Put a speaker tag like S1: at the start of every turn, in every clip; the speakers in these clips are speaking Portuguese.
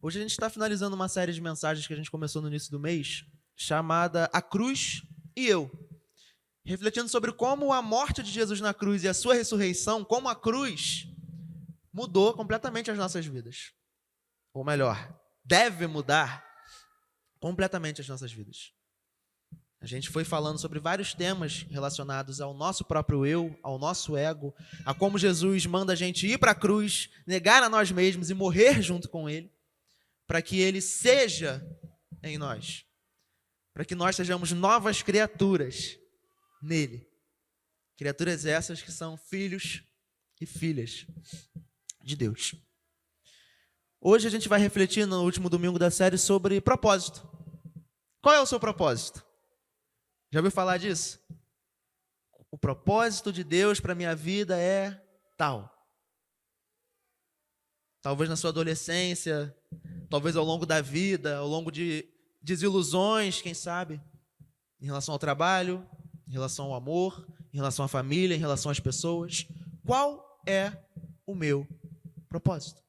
S1: Hoje a gente está finalizando uma série de mensagens que a gente começou no início do mês, chamada A Cruz e Eu. Refletindo sobre como a morte de Jesus na cruz e a sua ressurreição, como a cruz mudou completamente as nossas vidas. Ou melhor, deve mudar completamente as nossas vidas. A gente foi falando sobre vários temas relacionados ao nosso próprio eu, ao nosso ego, a como Jesus manda a gente ir para a cruz, negar a nós mesmos e morrer junto com Ele, para que Ele seja em nós, para que nós sejamos novas criaturas nele. Criaturas essas que são filhos e filhas de Deus. Hoje a gente vai refletir no último domingo da série sobre propósito. Qual é o seu propósito? Já ouviu falar disso? O propósito de Deus para a minha vida é tal. Talvez na sua adolescência, talvez ao longo da vida, ao longo de desilusões, quem sabe, em relação ao trabalho, em relação ao amor, em relação à família, em relação às pessoas. Qual é o meu propósito?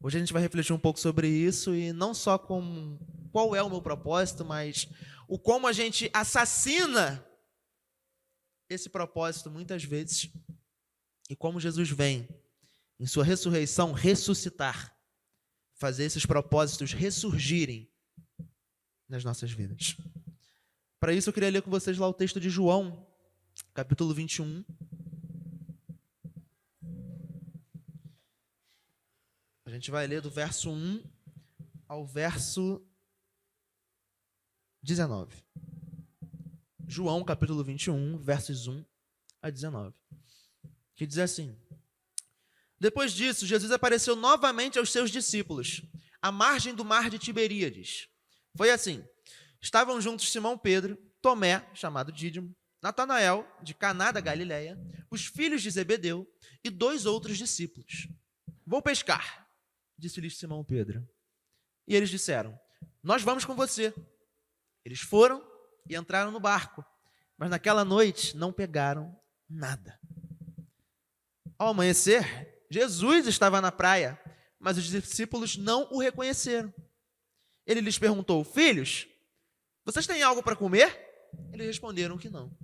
S1: Hoje a gente vai refletir um pouco sobre isso e não só com qual é o meu propósito, mas o como a gente assassina esse propósito muitas vezes e como Jesus vem, em sua ressurreição, ressuscitar, fazer esses propósitos ressurgirem nas nossas vidas. Para isso eu queria ler com vocês lá o texto de João, capítulo 21. A gente vai ler do verso 1 ao verso 19. João, capítulo 21, versos 1 a 19. Que diz assim: Depois disso, Jesus apareceu novamente aos seus discípulos, à margem do mar de Tiberíades. Foi assim: estavam juntos Simão Pedro, Tomé, chamado Dídimo, Natanael, de Caná da Galileia, os filhos de Zebedeu e 2 outros discípulos. Vou pescar, disse-lhes Simão Pedro. E eles disseram: Nós vamos com você. Eles foram e entraram no barco, mas naquela noite não pegaram nada. Ao amanhecer, Jesus estava na praia, mas os discípulos não o reconheceram. Ele lhes perguntou: Filhos, vocês têm algo para comer? Eles responderam que não.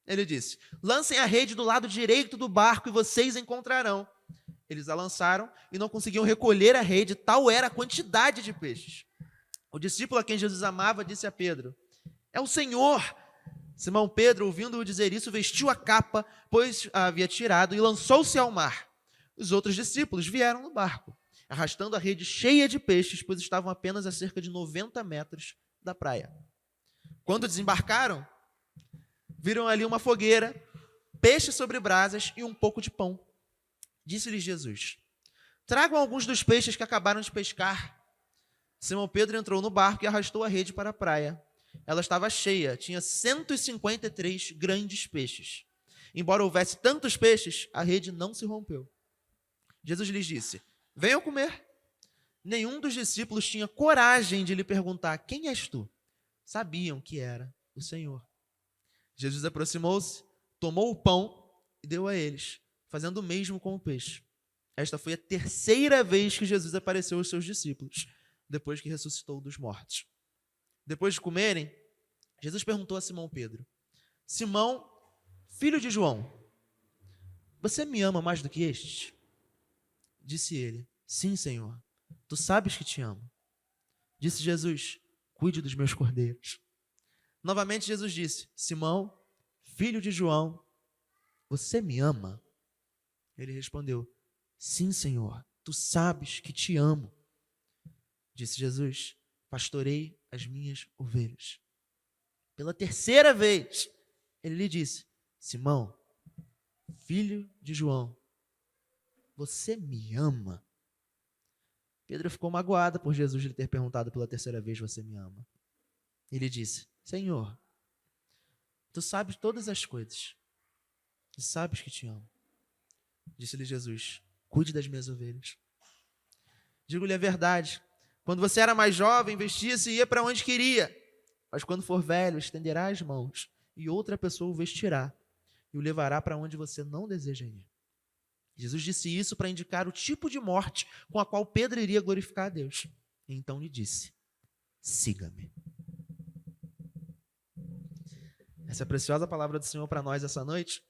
S1: Ele disse: Lancem a rede do lado direito do barco e vocês encontrarão. Eles a lançaram e não conseguiam recolher a rede, tal era a quantidade de peixes. O discípulo a quem Jesus amava disse a Pedro: É o Senhor. Simão Pedro, ouvindo-o dizer isso, vestiu a capa, pois a havia tirado, e lançou-se ao mar. Os outros discípulos vieram no barco, arrastando a rede cheia de peixes, pois estavam apenas a cerca de 90 metros da praia. Quando desembarcaram, viram ali uma fogueira, peixe sobre brasas e um pouco de pão. Disse-lhes Jesus: Tragam alguns dos peixes que acabaram de pescar. Simão Pedro entrou no barco e arrastou a rede para a praia. Ela estava cheia, tinha 153 grandes peixes. Embora houvesse tantos peixes, a rede não se rompeu. Jesus lhes disse: Venham comer. Nenhum dos discípulos tinha coragem de lhe perguntar: Quem és tu? Sabiam que era o Senhor. Jesus aproximou-se, tomou o pão e deu a eles, fazendo o mesmo com o peixe. Esta foi a 3ª vez que Jesus apareceu aos seus discípulos, depois que ressuscitou dos mortos. Depois de comerem, Jesus perguntou a Simão Pedro: Simão, filho de João, você me ama mais do que estes? Disse ele: Sim, Senhor, tu sabes que te amo. Disse Jesus: Cuide dos meus cordeiros. Novamente Jesus disse: Simão, filho de João, você me ama? Ele respondeu: Sim, Senhor, tu sabes que te amo. Disse Jesus: Pastorei as minhas ovelhas. Pela 3ª vez, ele lhe disse: Simão, filho de João, você me ama? Pedro ficou magoado por Jesus lhe ter perguntado pela 3ª vez: Você me ama? Ele disse: Senhor, tu sabes todas as coisas e sabes que te amo. Disse-lhe Jesus: Cuide das minhas ovelhas. Digo-lhe a verdade: quando você era mais jovem, vestia-se e ia para onde queria. Mas quando for velho, estenderá as mãos e outra pessoa o vestirá e o levará para onde você não deseja ir. Jesus disse isso para indicar o tipo de morte com a qual Pedro iria glorificar a Deus. E então lhe disse: siga-me. Essa é a preciosa palavra do Senhor para nós essa noite.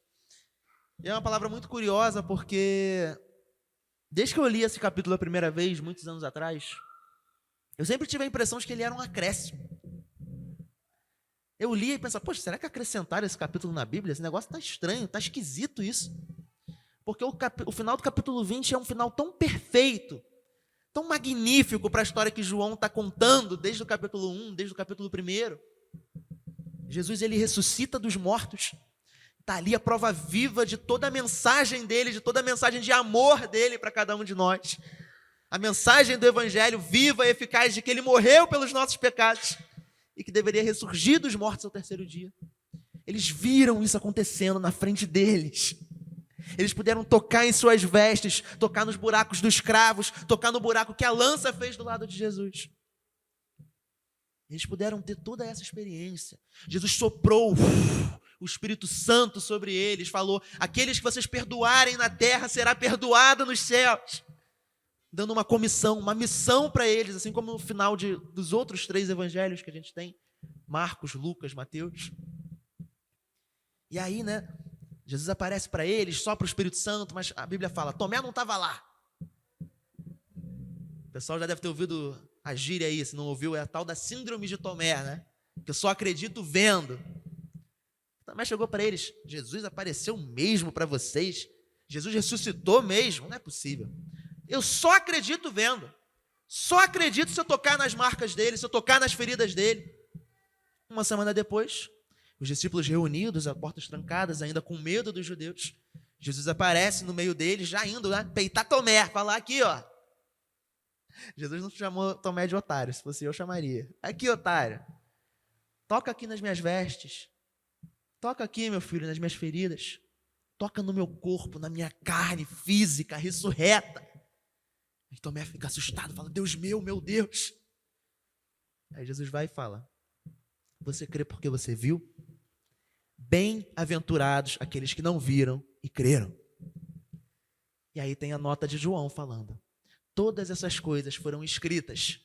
S1: E é uma palavra muito curiosa, porque desde que eu li esse capítulo a primeira vez, muitos anos atrás, eu sempre tive a impressão de que ele era um acréscimo. Eu li e pensava, poxa, será que acrescentaram esse capítulo na Bíblia? Esse negócio está estranho, está esquisito isso. Porque o final do capítulo 20 é um final tão perfeito, tão magnífico para a história que João está contando desde o capítulo 1, desde o capítulo 1. Jesus, ele ressuscita dos mortos. Está ali a prova viva de toda a mensagem dele, de toda a mensagem de amor dele para cada um de nós. A mensagem do Evangelho viva e eficaz de que ele morreu pelos nossos pecados e que deveria ressurgir dos mortos ao terceiro dia. Eles viram isso acontecendo na frente deles. Eles puderam tocar em suas vestes, tocar nos buracos dos cravos, tocar no buraco que a lança fez do lado de Jesus. Eles puderam ter toda essa experiência. Jesus soprou o Espírito Santo sobre eles, falou: aqueles que vocês perdoarem na terra será perdoado nos céus, dando uma comissão, uma missão para eles, assim como no final dos outros 3 evangelhos que a gente tem, Marcos, Lucas, Mateus. E aí, Jesus aparece para eles, só para o Espírito Santo, mas a Bíblia fala, Tomé não estava lá. O pessoal já deve ter ouvido a gíria aí, se não ouviu, é a tal da síndrome de Tomé, que eu só acredito vendo. Tomé chegou para eles, Jesus apareceu mesmo para vocês? Jesus ressuscitou mesmo? Não é possível. Eu só acredito vendo. Só acredito se eu tocar nas marcas dele, se eu tocar nas feridas dele. Uma semana depois, os discípulos reunidos, a portas trancadas, ainda com medo dos judeus, Jesus aparece no meio deles, já indo peitar Tomé, falar aqui, ó. Jesus não chamou Tomé de otário, se fosse eu chamaria. Aqui, otário, toca aqui nas minhas vestes, toca aqui, meu filho, nas minhas feridas, toca no meu corpo, na minha carne física, ressurreta. E Tomé fica assustado, fala, Deus meu Deus. Aí Jesus vai e fala, você crê porque você viu? Bem-aventurados aqueles que não viram e creram. E aí tem a nota de João falando, todas essas coisas foram escritas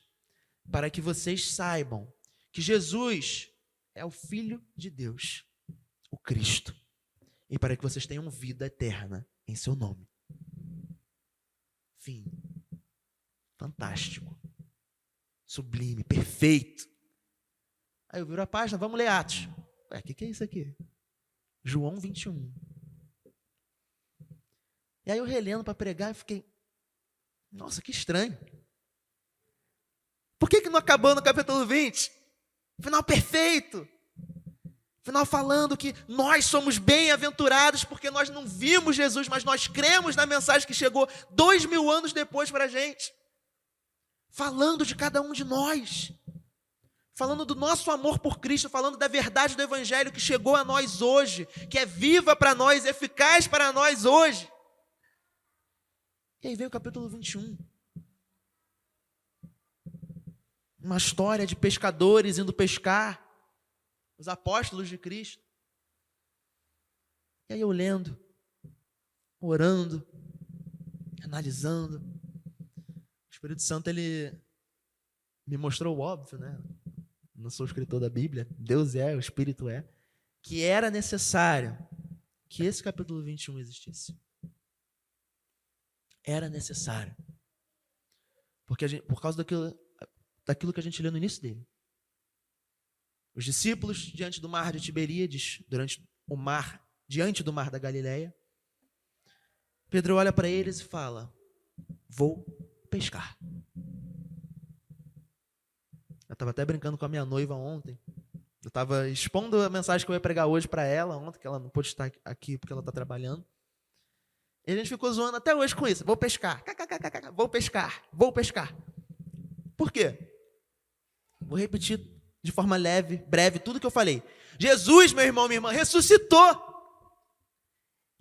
S1: para que vocês saibam que Jesus é o Filho de Deus, o Cristo, e para que vocês tenham vida eterna em seu nome. Fim. Fantástico. Sublime, perfeito. Aí eu viro a página, vamos ler Atos. O que é isso aqui? João 21. E aí eu relendo para pregar e fiquei, nossa, que estranho. Por que não acabou no capítulo 20? Final perfeito. Final falando que nós somos bem-aventurados porque nós não vimos Jesus, mas nós cremos na mensagem que chegou 2000 anos depois para a gente. Falando de cada um de nós. Falando do nosso amor por Cristo, falando da verdade do Evangelho que chegou a nós hoje, que é viva para nós, eficaz para nós hoje. E aí veio o capítulo 21. Uma história de pescadores indo pescar, os apóstolos de Cristo. E aí eu lendo, orando, analisando. O Espírito Santo, ele me mostrou o óbvio, Não sou escritor da Bíblia, Deus é, o Espírito é, que era necessário que esse capítulo 21 existisse. Era necessário. Porque por causa daquilo que a gente lê no início dele. Os discípulos diante do mar de Tiberíades, diante do mar da Galileia, Pedro olha para eles e fala, vou pescar. Eu estava até brincando com a minha noiva ontem. Eu estava expondo a mensagem que eu ia pregar hoje para ela ontem, que ela não pôde estar aqui porque ela está trabalhando. E a gente ficou zoando até hoje com isso. Vou pescar. Vou pescar. Vou pescar. Por quê? Vou repetir de forma leve, breve, tudo que eu falei. Jesus, meu irmão, minha irmã, ressuscitou.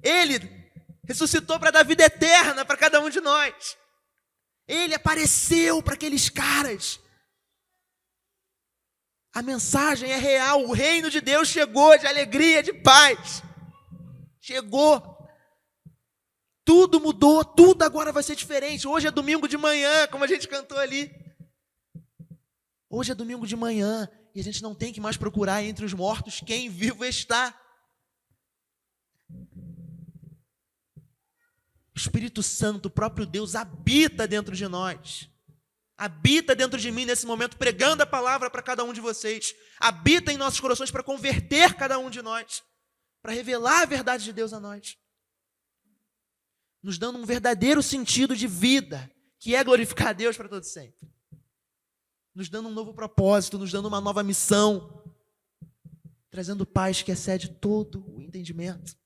S1: Ele ressuscitou para dar vida eterna para cada um de nós. Ele apareceu para aqueles caras. A mensagem é real, o reino de Deus chegou, de alegria, de paz. Chegou. Tudo mudou, tudo agora vai ser diferente. Hoje é domingo de manhã, como a gente cantou ali. Hoje é domingo de manhã e a gente não tem que mais procurar entre os mortos quem vivo está. O Espírito Santo, o próprio Deus, habita dentro de nós. Habita dentro de mim nesse momento, pregando a palavra para cada um de vocês. Habita em nossos corações para converter cada um de nós. Para revelar a verdade de Deus a nós. Nos dando um verdadeiro sentido de vida, que é glorificar a Deus para todo sempre. Nos dando um novo propósito, nos dando uma nova missão. Trazendo paz que excede todo o entendimento.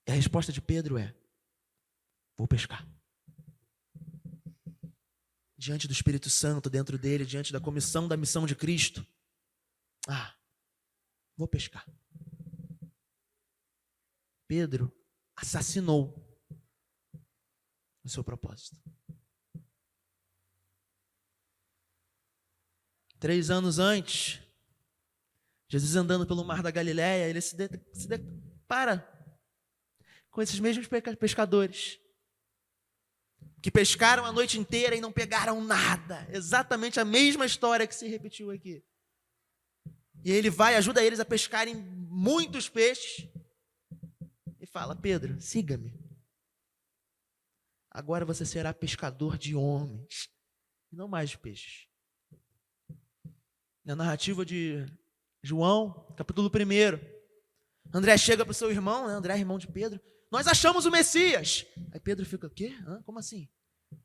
S1: E a resposta de Pedro é: vou pescar. Diante do Espírito Santo dentro dele, diante da comissão da missão de Cristo. Vou pescar. Pedro assassinou o seu propósito. 3 anos antes, Jesus andando pelo mar da Galileia, ele se depara com esses mesmos pescadores que pescaram a noite inteira e não pegaram nada. Exatamente a mesma história que se repetiu aqui. E ele vai, ajuda eles a pescarem muitos peixes e fala: Pedro, siga-me. Agora você será pescador de homens, e não mais de peixes. Na narrativa de João, capítulo 1, André chega para o seu irmão, André, irmão de Pedro: nós achamos o Messias. Aí Pedro fica: o quê? Como assim?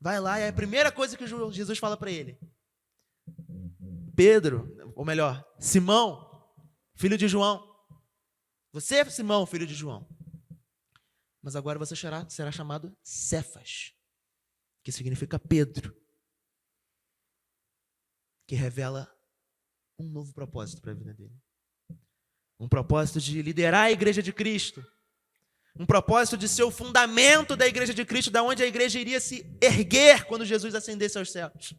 S1: Vai lá, e a primeira coisa que Jesus fala para ele: Pedro, ou melhor, Simão, filho de João. Você é Simão, filho de João. Mas agora você será chamado Cefas, que significa Pedro, que revela um novo propósito para a vida dele. Um propósito de liderar a igreja de Cristo. Um propósito de ser o fundamento da igreja de Cristo, da onde a igreja iria se erguer quando Jesus ascendesse aos céus.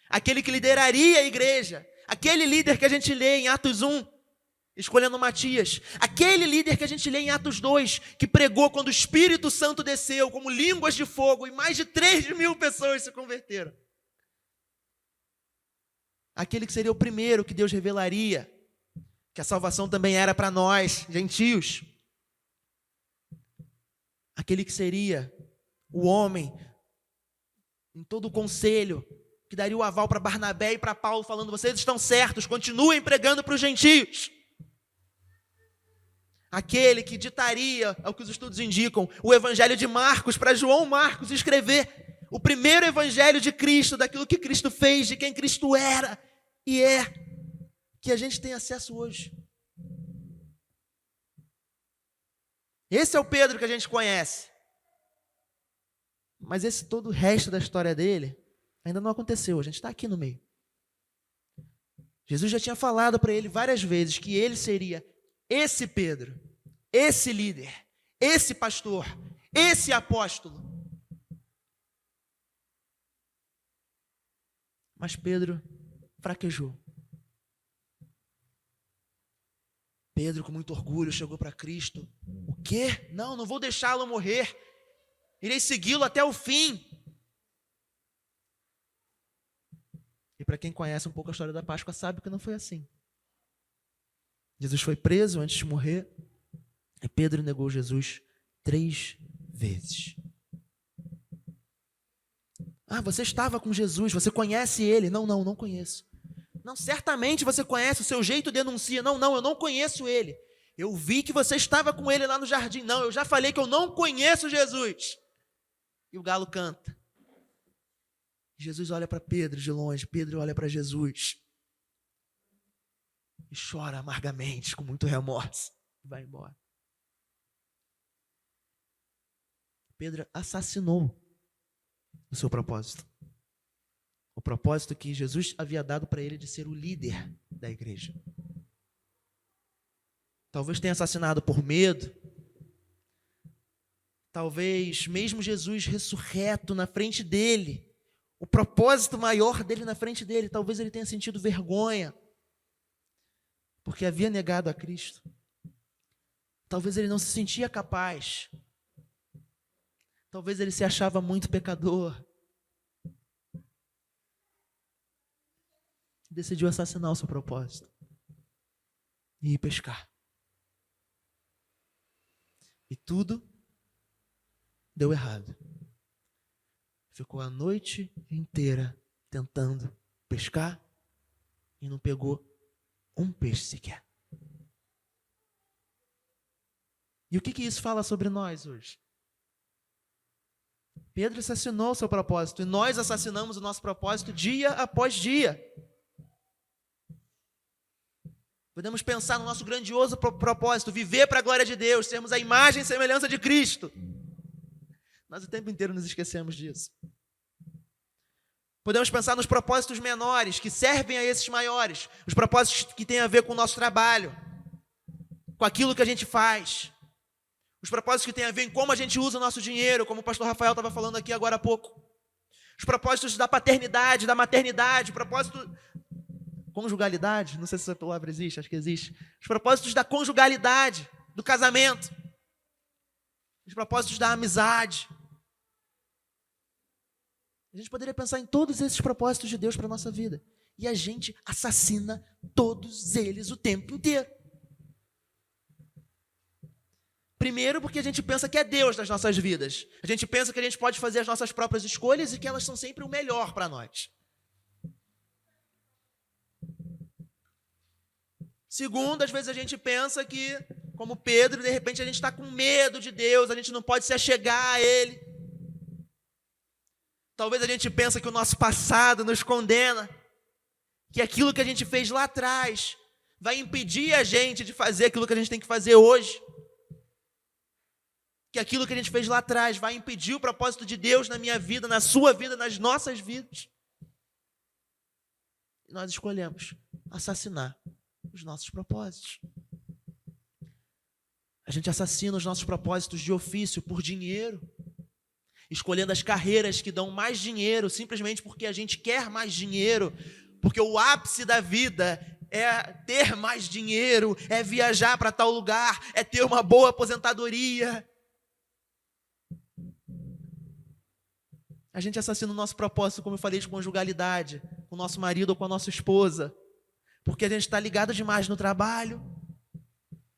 S1: Aquele que lideraria a igreja. Aquele líder que a gente lê em Atos 1, escolhendo Matias. Aquele líder que a gente lê em Atos 2, que pregou quando o Espírito Santo desceu como línguas de fogo e mais de 3.000 pessoas se converteram. Aquele que seria o primeiro que Deus revelaria que a salvação também era para nós, gentios. Aquele que seria o homem em todo o conselho, que daria o aval para Barnabé e para Paulo, falando: vocês estão certos, continuem pregando para os gentios. Aquele que ditaria, é o que os estudos indicam, o evangelho de Marcos para João Marcos escrever o primeiro evangelho de Cristo, daquilo que Cristo fez, de quem Cristo era e é, que a gente tem acesso hoje. Esse é o Pedro que a gente conhece. Mas esse todo o resto da história dele ainda não aconteceu, a gente está aqui no meio. Jesus já tinha falado para ele várias vezes que ele seria esse Pedro, esse líder, esse pastor, esse apóstolo. Mas Pedro fraquejou. Pedro, com muito orgulho, chegou para Cristo. O quê? Não vou deixá-lo morrer. Irei segui-lo até o fim. E para quem conhece um pouco a história da Páscoa, sabe que não foi assim. Jesus foi preso antes de morrer. E Pedro negou Jesus 3 vezes. Você estava com Jesus, você conhece ele. Não conheço. Não, certamente você conhece, o seu jeito denuncia. Não, eu não conheço ele. Eu vi que você estava com ele lá no jardim. Não, eu já falei que eu não conheço Jesus. E o galo canta. Jesus olha para Pedro de longe, Pedro olha para Jesus. E chora amargamente, com muito remorso. E vai embora. Pedro assassinou o seu propósito. O propósito que Jesus havia dado para ele de ser o líder da igreja. Talvez tenha assassinado por medo. Talvez mesmo Jesus ressurreto na frente dele, o propósito maior dele na frente dele, talvez ele tenha sentido vergonha, porque havia negado a Cristo. Talvez ele não se sentia capaz. Talvez ele se achava muito pecador. Decidiu assassinar o seu propósito e ir pescar. E tudo deu errado. Ficou a noite inteira tentando pescar e não pegou um peixe sequer. E o que isso fala sobre nós hoje? Pedro assassinou o seu propósito e nós assassinamos o nosso propósito dia após dia. Podemos pensar no nosso grandioso propósito, viver para a glória de Deus, sermos a imagem e semelhança de Cristo. Nós o tempo inteiro nos esquecemos disso. Podemos pensar nos propósitos menores, que servem a esses maiores. Os propósitos que têm a ver com o nosso trabalho, com aquilo que a gente faz. Os propósitos que têm a ver em como a gente usa o nosso dinheiro, como o pastor Rafael estava falando aqui agora há pouco. Os propósitos da paternidade, da maternidade, o propósito... Conjugalidade, não sei se essa palavra existe, acho que existe. Os propósitos da conjugalidade, do casamento. Os propósitos da amizade. A gente poderia pensar em todos esses propósitos de Deus para a nossa vida. E a gente assassina todos eles o tempo inteiro. Primeiro, porque a gente pensa que é Deus nas nossas vidas. A gente pensa que a gente pode fazer as nossas próprias escolhas e que elas são sempre o melhor para nós. Segundo, às vezes a gente pensa que, como Pedro, de repente a gente está com medo de Deus, a gente não pode se achegar a Ele. Talvez a gente pense que o nosso passado nos condena, que aquilo que a gente fez lá atrás vai impedir a gente de fazer aquilo que a gente tem que fazer hoje. Que aquilo que a gente fez lá atrás vai impedir o propósito de Deus na minha vida, na sua vida, nas nossas vidas. E nós escolhemos assassinar os nossos propósitos. A gente assassina os nossos propósitos de ofício por dinheiro, escolhendo as carreiras que dão mais dinheiro, simplesmente porque a gente quer mais dinheiro, porque o ápice da vida é ter mais dinheiro, é viajar para tal lugar, é ter uma boa aposentadoria. A gente assassina o nosso propósito, como eu falei, de conjugalidade, com o nosso marido ou com a nossa esposa, porque a gente está ligado demais no trabalho,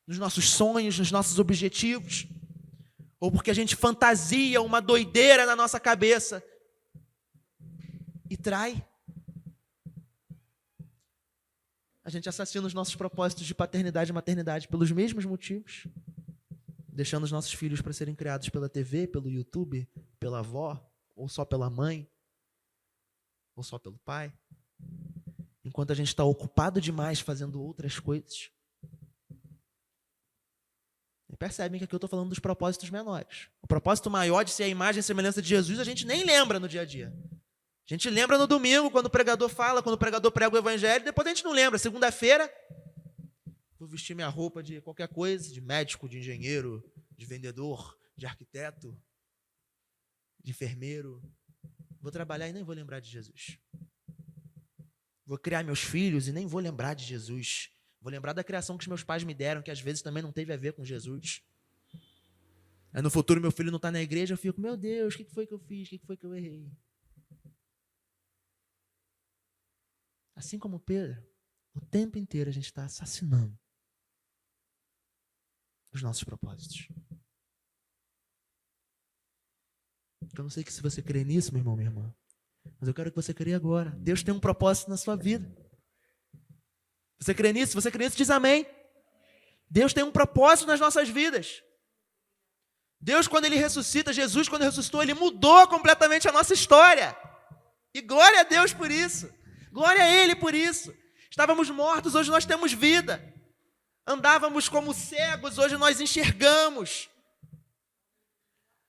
S1: nos nossos sonhos, nos nossos objetivos, ou porque a gente fantasia uma doideira na nossa cabeça e trai. A gente assassina os nossos propósitos de paternidade e maternidade pelos mesmos motivos, deixando os nossos filhos para serem criados pela TV, pelo YouTube, pela avó, ou só pela mãe, ou só pelo pai. Enquanto a gente está ocupado demais fazendo outras coisas. E percebem que aqui eu estou falando dos propósitos menores. O propósito maior de ser a imagem e semelhança de Jesus, a gente nem lembra no dia a dia. A gente lembra no domingo, quando o pregador fala, quando o pregador prega o evangelho, depois a gente não lembra. Segunda-feira, vou vestir minha roupa de qualquer coisa, de médico, de engenheiro, de vendedor, de arquiteto, de enfermeiro. Vou trabalhar e nem vou lembrar de Jesus. Vou criar meus filhos e nem vou lembrar de Jesus. Vou lembrar da criação que os meus pais me deram, que às vezes também não teve a ver com Jesus. Aí no futuro meu filho não está na igreja, eu fico, meu Deus, o que foi que eu fiz? O que foi que eu errei? Assim como Pedro, o tempo inteiro a gente está assassinando os nossos propósitos. Eu não sei se você crê nisso, meu irmão, minha irmã. Mas eu quero que você creia agora. Deus tem um propósito na sua vida. Você crê nisso? Se você crê nisso, diz amém. Deus tem um propósito nas nossas vidas. Deus, quando Ele ressuscita, Jesus, quando ressuscitou, Ele mudou completamente a nossa história. E glória a Deus por isso. Glória a Ele por isso. Estávamos mortos, hoje nós temos vida. Andávamos como cegos, hoje nós enxergamos.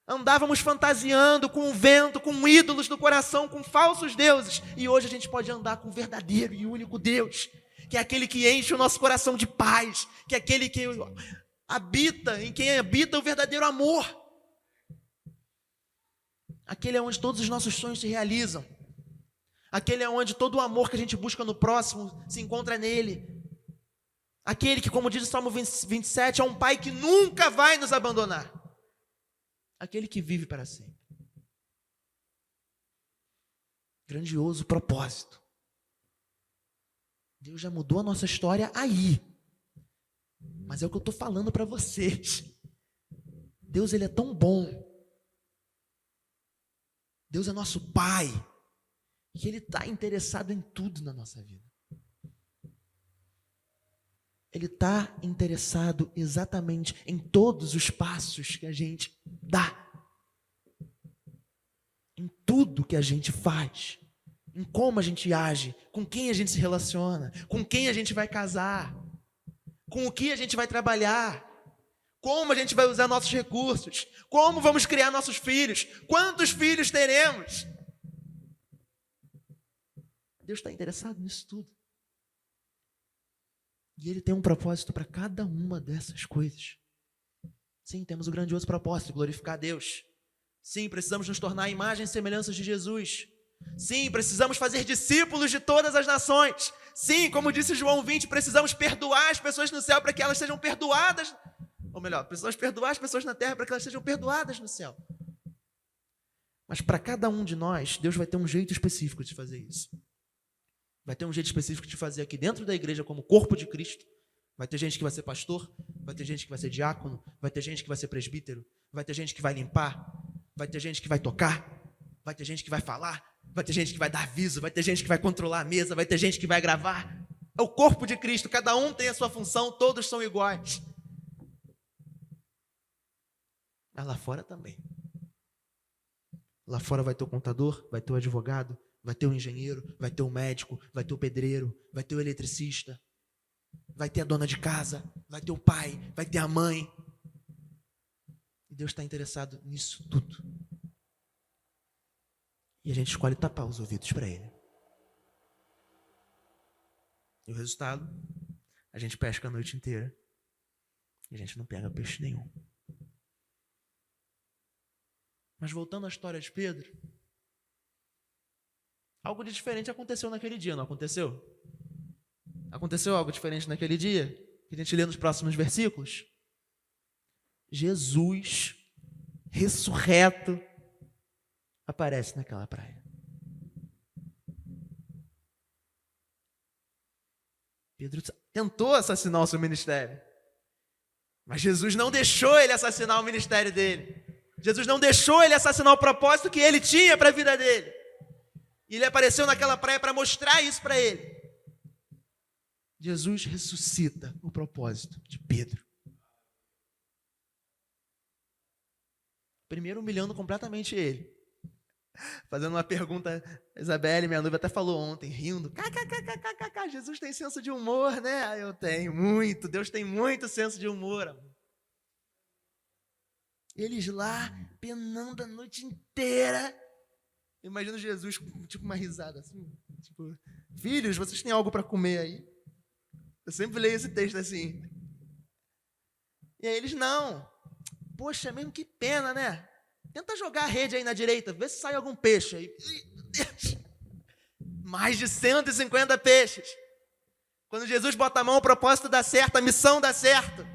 S1: Andávamos fantasiando com o vento, com ídolos no coração, com falsos deuses. E hoje a gente pode andar com o verdadeiro e único Deus, que é aquele que enche o nosso coração de paz, que é aquele que habita, em quem habita o verdadeiro amor. Aquele é onde todos os nossos sonhos se realizam. Aquele é onde todo o amor que a gente busca no próximo se encontra nele. Aquele que, como diz o Salmo 27, é um pai que nunca vai nos abandonar. Aquele que vive para sempre. Grandioso propósito. Deus já mudou a nossa história aí. Mas é o que eu estou falando para vocês. Deus, ele é tão bom. Deus é nosso Pai. Que ele está interessado em tudo na nossa vida. Ele está interessado exatamente em todos os passos que a gente dá. Em tudo que a gente faz. Em como a gente age. Com quem a gente se relaciona. Com quem a gente vai casar. Com o que a gente vai trabalhar. Como a gente vai usar nossos recursos. Como vamos criar nossos filhos. Quantos filhos teremos. Deus está interessado nisso tudo. E Ele tem um propósito para cada uma dessas coisas. Sim, temos o grandioso propósito de glorificar a Deus. Sim, precisamos nos tornar a imagem e semelhança de Jesus. Sim, precisamos fazer discípulos de todas as nações. Sim, como disse João 20, precisamos perdoar as pessoas no céu para que elas sejam perdoadas. Ou melhor, precisamos perdoar as pessoas na terra para que elas sejam perdoadas no céu. Mas para cada um de nós, Deus vai ter um jeito específico de fazer isso. Vai ter um jeito específico de fazer aqui dentro da igreja como corpo de Cristo. Vai ter gente que vai ser pastor, vai ter gente que vai ser diácono, vai ter gente que vai ser presbítero, vai ter gente que vai limpar, vai ter gente que vai tocar, vai ter gente que vai falar, vai ter gente que vai dar aviso, vai ter gente que vai controlar a mesa, vai ter gente que vai gravar. É o corpo de Cristo, cada um tem a sua função, todos são iguais. Mas lá fora também. Lá fora vai ter o contador, vai ter o advogado, vai ter o engenheiro, vai ter o médico, vai ter o pedreiro, vai ter o eletricista, vai ter a dona de casa, vai ter o pai, vai ter a mãe. E Deus está interessado nisso tudo. E a gente escolhe tapar os ouvidos para Ele. E o resultado, a gente pesca a noite inteira e a gente não pega peixe nenhum. Mas voltando à história de Pedro, algo de diferente aconteceu naquele dia, não aconteceu? Aconteceu algo diferente naquele dia? Que a gente lê nos próximos versículos. Jesus, ressurreto, aparece naquela praia. Pedro tentou assassinar o seu ministério. Mas Jesus não deixou ele assassinar o ministério dele. Jesus não deixou ele assassinar o propósito que ele tinha para a vida dele. E ele apareceu naquela praia para mostrar isso para ele. Jesus ressuscita o propósito de Pedro. Primeiro humilhando completamente ele. Fazendo uma pergunta, a Isabelle, minha noiva, até falou ontem, rindo. Jesus tem senso de humor, né? Eu tenho muito, Deus tem muito senso de humor, amor. Eles lá, penando a noite inteira. Imagino Jesus com tipo uma risada assim, tipo, filhos, vocês têm algo para comer aí? Eu sempre leio esse texto assim. E aí eles, não. Poxa, mesmo que pena, né? Tenta jogar a rede aí na direita, vê se sai algum peixe aí. Mais de 150 peixes. Quando Jesus bota a mão, o propósito dá certo, a missão dá certo.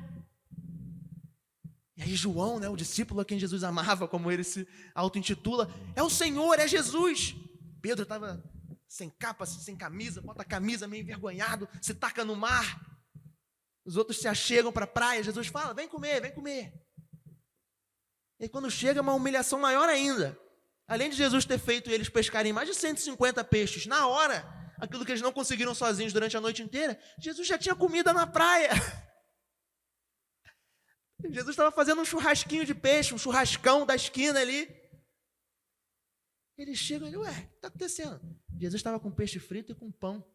S1: E aí João, né, o discípulo a quem Jesus amava, como ele se auto-intitula, é o Senhor, é Jesus. Pedro estava sem capa, sem camisa, bota a camisa meio envergonhado, se taca no mar. Os outros se achegam para a praia, Jesus fala, vem comer, vem comer. E quando chega, uma humilhação maior ainda. Além de Jesus ter feito eles pescarem mais de 150 peixes na hora, aquilo que eles não conseguiram sozinhos durante a noite inteira, Jesus já tinha comida na praia. Jesus estava fazendo um churrasquinho de peixe, um churrascão da esquina ali. Eles chegam e ué, o que está acontecendo? Jesus estava com peixe frito e com pão.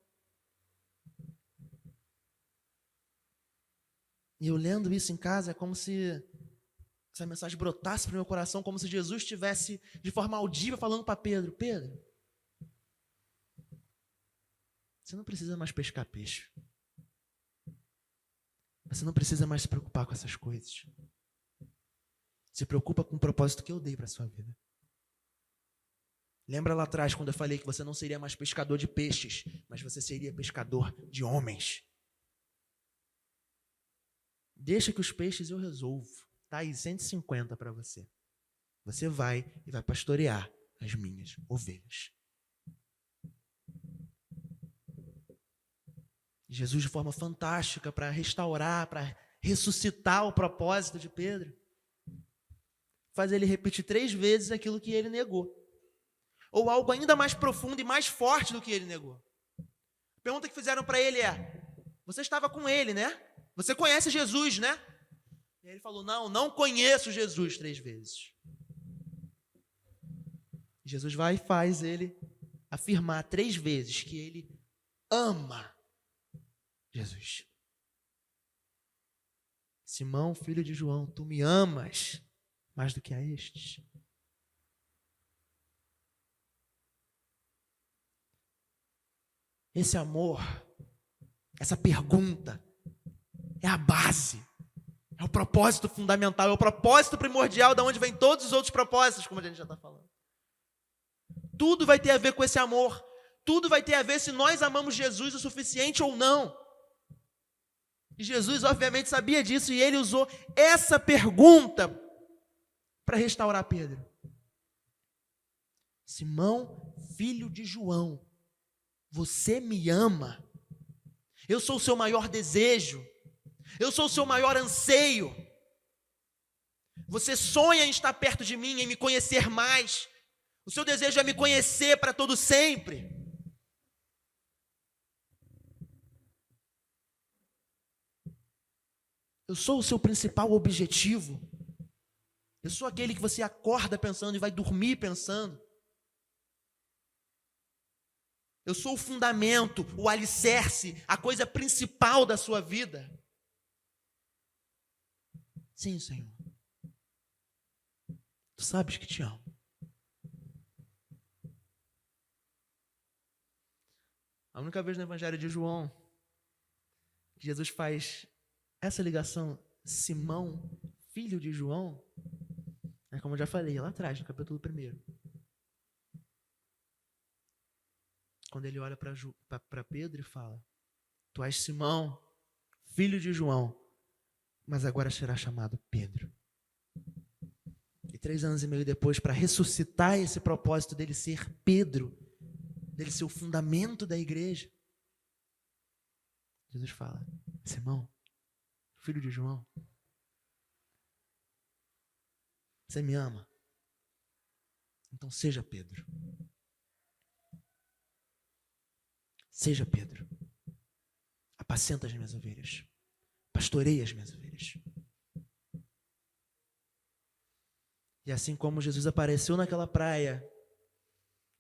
S1: E eu lendo isso em casa, é como se essa mensagem brotasse para o meu coração, como se Jesus estivesse de forma audível falando para Pedro, Pedro, você não precisa mais pescar peixe. Você não precisa mais se preocupar com essas coisas. Se preocupa com o propósito que eu dei para a sua vida. Lembra lá atrás quando eu falei que você não seria mais pescador de peixes, mas você seria pescador de homens. Deixa que os peixes eu resolvo. Tá aí 150 para você. Você vai e vai pastorear as minhas ovelhas. Jesus, de forma fantástica, para restaurar, para ressuscitar o propósito de Pedro, faz ele repetir 3 vezes aquilo que ele negou. Ou algo ainda mais profundo e mais forte do que ele negou. A pergunta que fizeram para ele é: você estava com ele, né? Você conhece Jesus, né? E ele falou: não conheço Jesus 3 vezes. Jesus vai e faz ele afirmar 3 vezes que ele ama Jesus. Simão, filho de João, tu me amas mais do que a estes? Esse amor, essa pergunta, é a base, é o propósito fundamental, é o propósito primordial de onde vem todos os outros propósitos, como a gente já está falando. Tudo vai ter a ver com esse amor, tudo vai ter a ver se nós amamos Jesus o suficiente ou não. E Jesus, obviamente, sabia disso e ele usou essa pergunta para restaurar Pedro. Simão, filho de João, você me ama? Eu sou o seu maior desejo, eu sou o seu maior anseio. Você sonha em estar perto de mim, em me conhecer mais. O seu desejo é me conhecer para todo sempre. Eu sou o seu principal objetivo. Eu sou aquele que você acorda pensando e vai dormir pensando. Eu sou o fundamento, o alicerce, a coisa principal da sua vida. Sim, Senhor. Tu sabes que te amo. A única vez no Evangelho de João que Jesus faz essa ligação, Simão, filho de João, é como eu já falei lá atrás, no capítulo 1. Quando ele olha para Pedro e fala: tu és Simão, filho de João, mas agora será chamado Pedro. E 3 anos e meio depois, para ressuscitar esse propósito dele ser Pedro, dele ser o fundamento da igreja, Jesus fala: Simão, filho de João, você me ama? Então seja Pedro. Seja Pedro. Apacenta as minhas ovelhas. Pastoreia as minhas ovelhas. E assim como Jesus apareceu naquela praia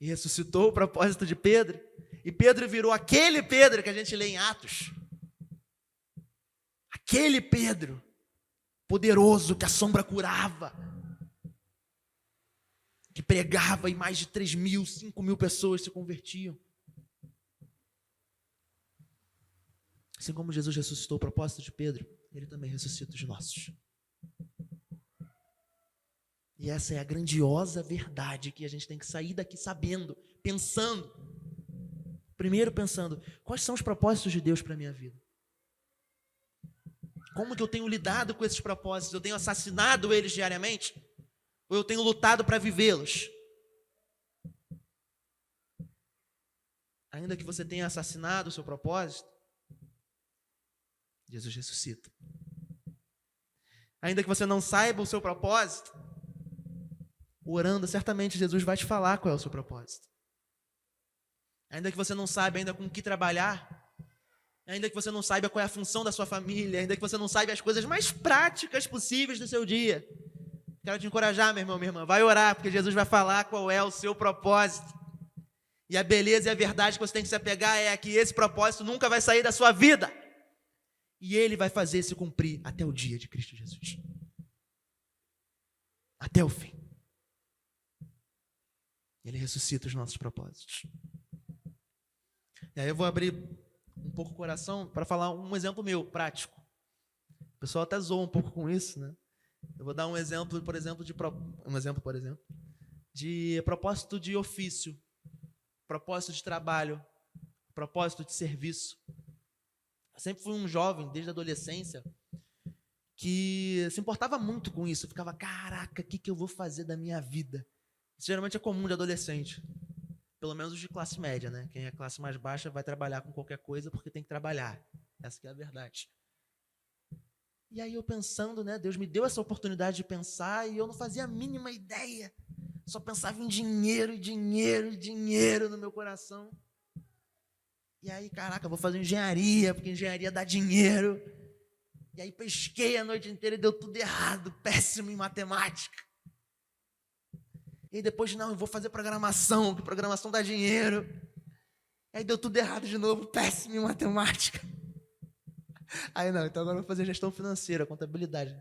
S1: e ressuscitou o propósito de Pedro, e Pedro virou aquele Pedro que a gente lê em Atos. Aquele Pedro poderoso que a sombra curava, que pregava e mais de 3.000, 5.000 pessoas se convertiam. Assim como Jesus ressuscitou o propósito de Pedro, ele também ressuscita os nossos. E essa é a grandiosa verdade que a gente tem que sair daqui sabendo, pensando. Primeiro pensando, quais são os propósitos de Deus para a minha vida? Como que eu tenho lidado com esses propósitos? Eu tenho assassinado eles diariamente? Ou eu tenho lutado para vivê-los? Ainda que você tenha assassinado o seu propósito, Jesus ressuscita. Ainda que você não saiba o seu propósito, orando, certamente Jesus vai te falar qual é o seu propósito. Ainda que você não saiba ainda com o que trabalhar, ainda que você não saiba qual é a função da sua família, ainda que você não saiba as coisas mais práticas possíveis do seu dia, quero te encorajar, meu irmão, minha irmã, vai orar, porque Jesus vai falar qual é o seu propósito. E a beleza e a verdade que você tem que se apegar é que esse propósito nunca vai sair da sua vida. E Ele vai fazer se cumprir até o dia de Cristo Jesus. Até o fim. Ele ressuscita os nossos propósitos. E aí eu vou abrir um pouco o coração para falar um exemplo meu, prático. O pessoal até zoa um pouco com isso, né? Eu vou dar um exemplo, por exemplo, de propósito de ofício, propósito de trabalho, propósito de serviço. Eu sempre fui um jovem, desde a adolescência, que se importava muito com isso. Eu ficava, caraca, o que eu vou fazer da minha vida? Isso geralmente é comum de adolescente. Pelo menos os de classe média, né? Quem é classe mais baixa vai trabalhar com qualquer coisa porque tem que trabalhar. Essa que é a verdade. E aí eu pensando, né? Deus me deu essa oportunidade de pensar e eu não fazia a mínima ideia. Só pensava em dinheiro, dinheiro, dinheiro no meu coração. E aí, caraca, eu vou fazer engenharia, porque engenharia dá dinheiro. E aí pesquei a noite inteira e deu tudo errado, péssimo em matemática. E aí depois, não, eu vou fazer programação, que programação dá dinheiro. E aí deu tudo errado de novo, péssimo em matemática. Aí não, então agora eu vou fazer gestão financeira, contabilidade.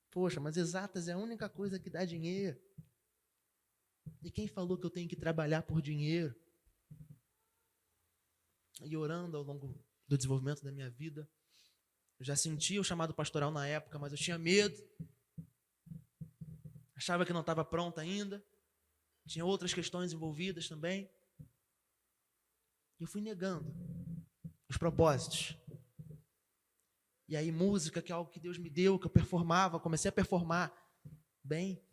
S1: Poxa, mas exatas é a única coisa que dá dinheiro. E quem falou que eu tenho que trabalhar por dinheiro? E orando ao longo do desenvolvimento da minha vida, eu já sentia o chamado pastoral na época, mas eu tinha medo. Achava que não estava pronta ainda. Tinha outras questões envolvidas também. E eu fui negando os propósitos. E aí música, que é algo que Deus me deu, que eu performava, comecei a performar bem.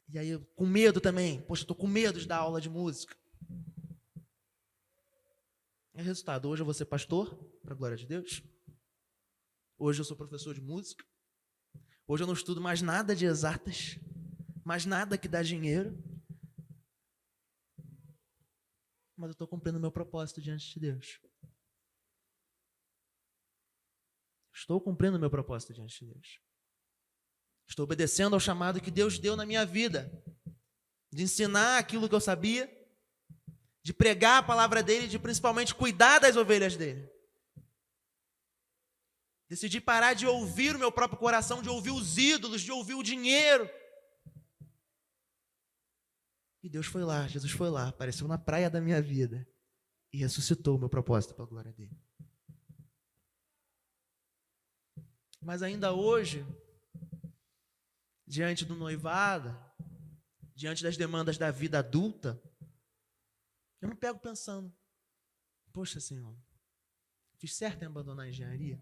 S1: E aí eu, com medo também. Poxa, estou com medo de dar aula de música. E resultado, hoje eu vou ser pastor, para a glória de Deus. Hoje eu sou professor de música. Hoje eu não estudo mais nada de exatas, mais nada que dá dinheiro. Mas eu estou cumprindo o meu propósito diante de Deus. Estou cumprindo o meu propósito diante de Deus. Estou obedecendo ao chamado que Deus deu na minha vida, de ensinar aquilo que eu sabia, de pregar a palavra dele, de principalmente cuidar das ovelhas dele. Decidi parar de ouvir o meu próprio coração, de ouvir os ídolos, de ouvir o dinheiro. E Deus foi lá, Jesus foi lá, apareceu na praia da minha vida e ressuscitou o meu propósito para a glória dele. Mas ainda hoje, diante do noivado, diante das demandas da vida adulta, eu me pego pensando, poxa Senhor, fiz certo em abandonar a engenharia?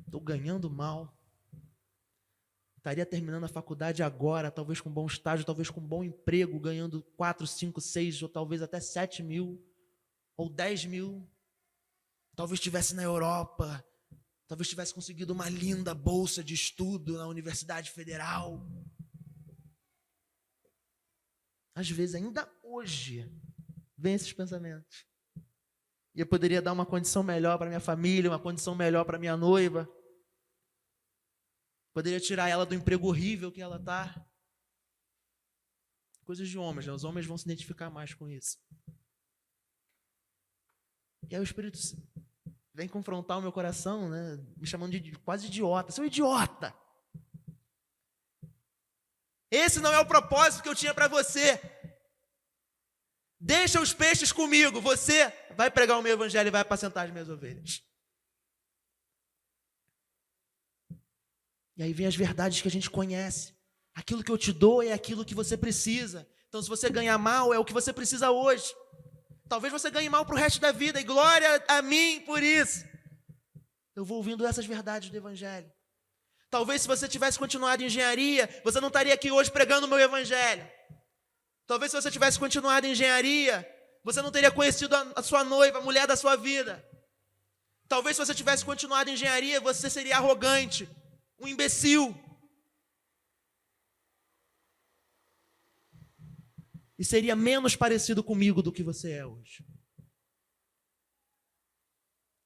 S1: Estou ganhando mal. Estaria terminando a faculdade agora, talvez com bom estágio, talvez com bom emprego, ganhando 4, 5, 6 ou talvez até 7 mil, ou 10 mil. Talvez estivesse na Europa, talvez tivesse conseguido uma linda bolsa de estudo na Universidade Federal. Às vezes, ainda hoje, vem esses pensamentos. E eu poderia dar uma condição melhor para minha família, uma condição melhor para minha noiva. Poderia tirar ela do emprego horrível que ela está. Coisas de homens, né? Os homens vão se identificar mais com isso. E aí o Espírito vem confrontar o meu coração, né? Me chamando de quase idiota. Seu idiota! Esse não é o propósito que eu tinha para você. Deixa os peixes comigo. Você vai pregar o meu evangelho e vai apacentar as minhas ovelhas. E aí vem as verdades que a gente conhece. Aquilo que eu te dou é aquilo que você precisa. Então, se você ganhar mal, é o que você precisa hoje. Talvez você ganhe mal para o resto da vida. E glória a mim por isso. Eu vou ouvindo essas verdades do evangelho. Talvez se você tivesse continuado em engenharia, você não estaria aqui hoje pregando o meu evangelho. Talvez se você tivesse continuado em engenharia, você não teria conhecido a sua noiva, a mulher da sua vida. Talvez se você tivesse continuado em engenharia, você seria arrogante, um imbecil. E seria menos parecido comigo do que você é hoje.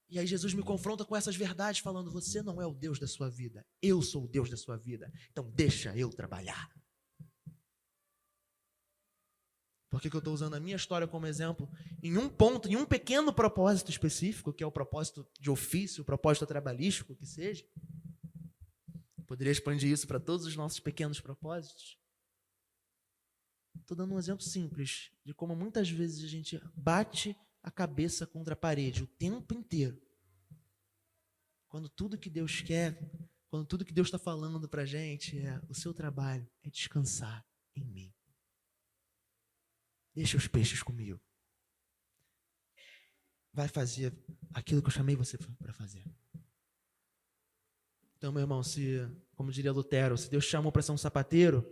S1: E aí Jesus me confronta com essas verdades, falando, você não é o Deus da sua vida, eu sou o Deus da sua vida, então deixa eu trabalhar. Por que eu estou usando a minha história como exemplo? Em um ponto, em um pequeno propósito específico, que é o propósito de ofício, o propósito trabalhístico, que seja. Poderia expandir isso para todos os nossos pequenos propósitos. Estou dando um exemplo simples de como muitas vezes a gente bate a cabeça contra a parede o tempo inteiro. Quando tudo que Deus quer, quando tudo que Deus está falando para a gente é o seu trabalho é descansar em mim. Deixa os peixes comigo. Vai fazer aquilo que eu chamei você para fazer. Então, meu irmão, como diria Lutero, se Deus te chamou para ser um sapateiro,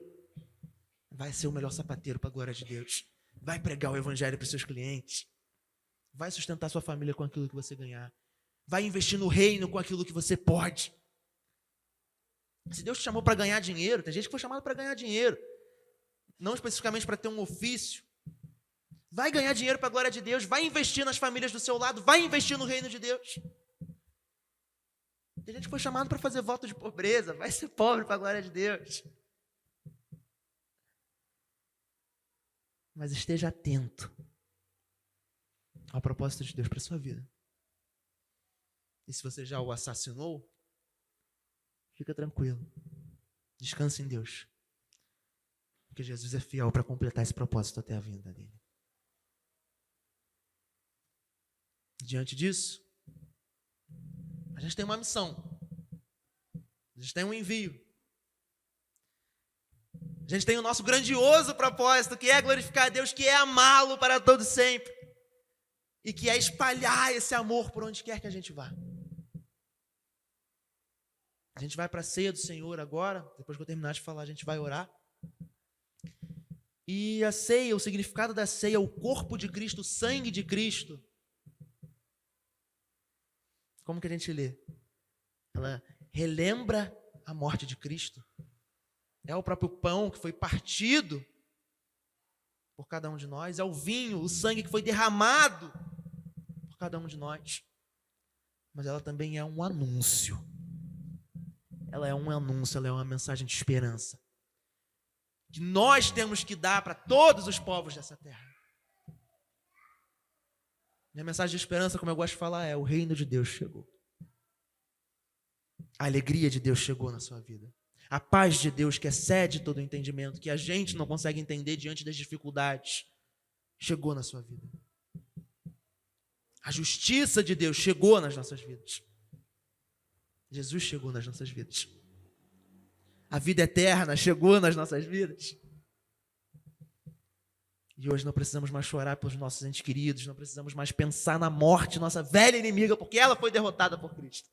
S1: vai ser o melhor sapateiro para a glória de Deus. Vai pregar o evangelho para os seus clientes. Vai sustentar sua família com aquilo que você ganhar. Vai investir no reino com aquilo que você pode. Se Deus te chamou para ganhar dinheiro, tem gente que foi chamado para ganhar dinheiro, não especificamente para ter um ofício. Vai ganhar dinheiro para a glória de Deus, vai investir nas famílias do seu lado, vai investir no reino de Deus. Tem gente que foi chamado para fazer voto de pobreza, vai ser pobre para a glória de Deus. Mas esteja atento ao propósito de Deus para a sua vida. E se você já o assassinou, fica tranquilo. Descanse em Deus. Porque Jesus é fiel para completar esse propósito até a vinda dele. Diante disso, a gente tem uma missão. A gente tem um envio. A gente tem o nosso grandioso propósito, que é glorificar a Deus, que é amá-lo para todo sempre. E que é espalhar esse amor por onde quer que a gente vá. A gente vai para a ceia do Senhor agora. Depois que eu terminar de falar, a gente vai orar. E a ceia, o significado da ceia, o corpo de Cristo, o sangue de Cristo. Como que a gente lê? Ela relembra a morte de Cristo. É o próprio pão que foi partido por cada um de nós. É o vinho, o sangue que foi derramado por cada um de nós. Mas ela também é um anúncio. Ela é um anúncio, ela é uma mensagem de esperança. Que nós temos que dar para todos os povos dessa terra. Minha mensagem de esperança, como eu gosto de falar, é: o reino de Deus chegou. A alegria de Deus chegou na sua vida. A paz de Deus, que excede todo o entendimento, que a gente não consegue entender diante das dificuldades, chegou na sua vida. A justiça de Deus chegou nas nossas vidas. Jesus chegou nas nossas vidas. A vida eterna chegou nas nossas vidas. E hoje não precisamos mais chorar pelos nossos entes queridos, não precisamos mais pensar na morte, nossa velha inimiga, porque ela foi derrotada por Cristo.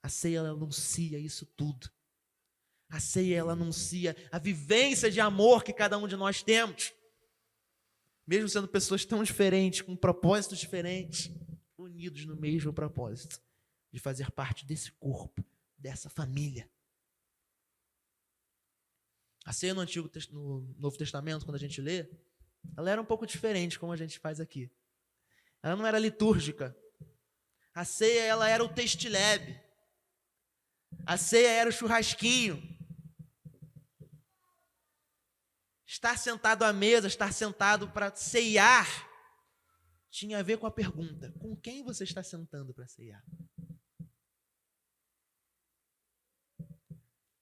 S1: A ceia, ela anuncia isso tudo. A ceia, ela anuncia a vivência de amor que cada um de nós temos. Mesmo sendo pessoas tão diferentes, com propósitos diferentes, unidos no mesmo propósito, de fazer parte desse corpo, dessa família. A ceia no Novo Testamento, quando a gente lê, ela era um pouco diferente, como a gente faz aqui. Ela não era litúrgica. A ceia, ela era o testilebe. A ceia era o churrasquinho. Estar sentado à mesa, estar sentado para ceiar, tinha a ver com a pergunta: com quem você está sentando para ceiar?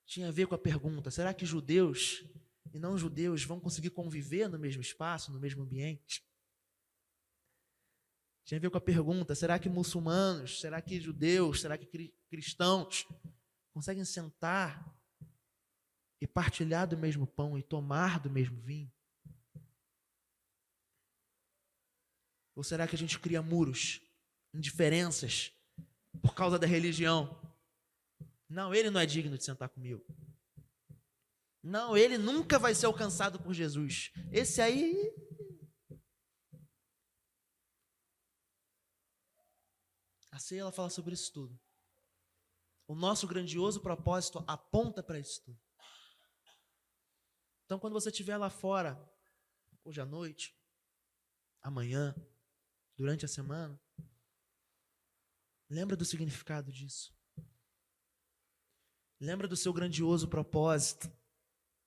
S1: Tinha a ver com a pergunta: será que judeus e não judeus vão conseguir conviver no mesmo espaço, no mesmo ambiente? Tinha a ver com a pergunta: será que muçulmanos, será que judeus, será que cristãos conseguem sentar e partilhar do mesmo pão e tomar do mesmo vinho? Ou será que a gente cria muros, indiferenças, por causa da religião? Não, ele não é digno de sentar comigo. Não, ele nunca vai ser alcançado por Jesus. Esse aí... A ceia, ela fala sobre isso tudo. O nosso grandioso propósito aponta para isso tudo. Então, quando você estiver lá fora, hoje à noite, amanhã, durante a semana, lembra do significado disso. Lembra do seu grandioso propósito,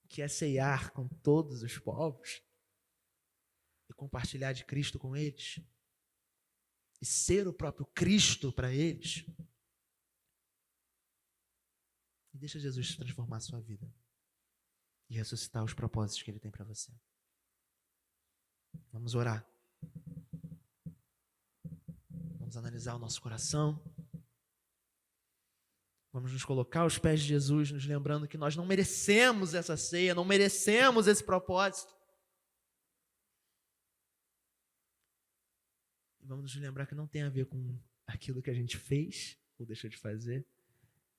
S1: que é ceiar com todos os povos e compartilhar de Cristo com eles e ser o próprio Cristo para eles. E deixa Jesus transformar a sua vida e ressuscitar os propósitos que Ele tem para você. Vamos orar. Vamos analisar o nosso coração. Vamos nos colocar aos pés de Jesus, nos lembrando que nós não merecemos essa ceia, não merecemos esse propósito. Vamos nos lembrar que não tem a ver com aquilo que a gente fez ou deixou de fazer.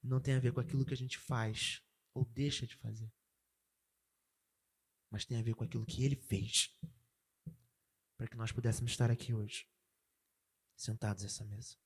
S1: Não tem a ver com aquilo que a gente faz ou deixa de fazer. Mas tem a ver com aquilo que Ele fez. Para que nós pudéssemos estar aqui hoje, sentados nessa mesa.